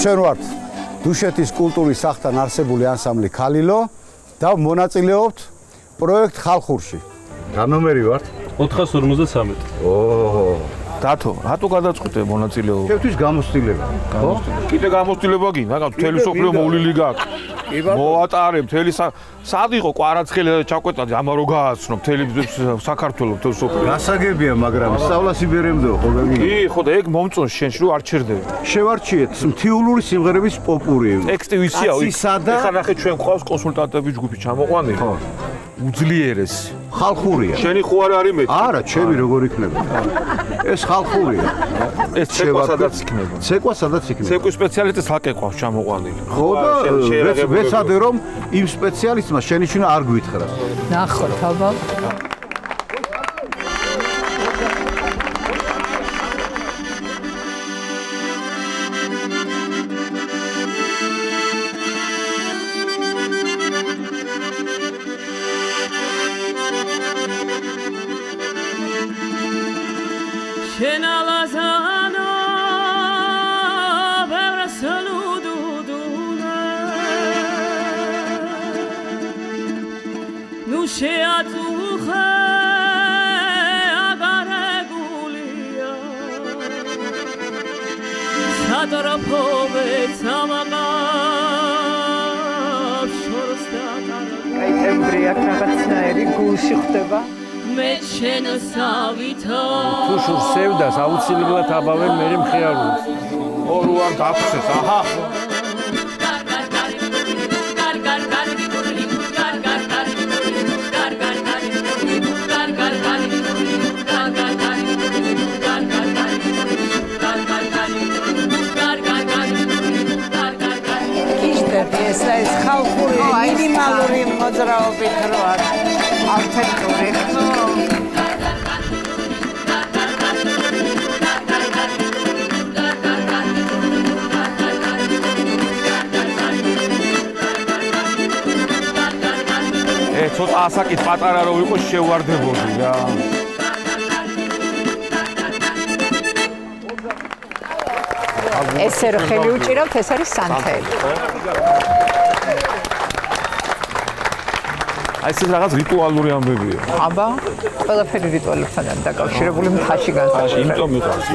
ჩვენ ვართ დუშეთის კულტურის სახლთან არსებული ანსამბლი ქალილო და მონაწილეობთ პროექტ ხალხურში. რა ნომერი ვართ? 453. დათო, რატო გადაწყვიტე მონაწილეობა? შევთვის გამოცდილება. ხო? კიდე გამოცდილება გინდა, რა თელი სოფლიო მოვლილი გაქვს. მოატარე მთელი სად იყო კვარაცხელი და ჩაკვეტაძე ამა რო გააცნო მთელი საქართველოს მთელ სოფლიო. გასაგებია, მაგრამ სწავლა სიბერემდეო ხო გაგიგე? კი, ხო და ეგ მომწონს შენში რომ არ ჩერდები. შევარჩიეთ მთიულური სიმღერების პოპური. ტექსტი ვისია, ეხლა ნახე ჩვენ ყავს კონსულტანტების ჯგუფი ჩამოყვანილი. ხო. უძლიერესი. ხალხურია. შენი ხო არ არის მეტი? არა, ჩემი როგორ იქნება? ეს ხალხურია. ეს ცეკვა სადაც იქნება? ცეკვა სადაც იქნება? ცეკვის სპეციალისტს აკეყვავს ჩამოყვანილი. ხო და ვეცადე რომ იმ სპეციალისტმა შენიშნა არ გვითხრას. ნახოთ აბა. თუ შურს სევდას აუცილებლად აბავენ მე მხიარულს. ორი არ დაფცეს, აჰა. ეს ხალხური მინიმალური მოძრაობით რო არის ავთენტური. ცოტა ასაკით პატარა რო იყო შევარდებოდი რა. ესე რო ხელი უჭირავთ, ეს არის სანთელი. აი ეს რაღაც რიტუალური ამბებია. აბა, ყველაფერი რიტუალებთან დაკავშირებული მთაში განსაკუთრებით. იმიტომ მიყვარს.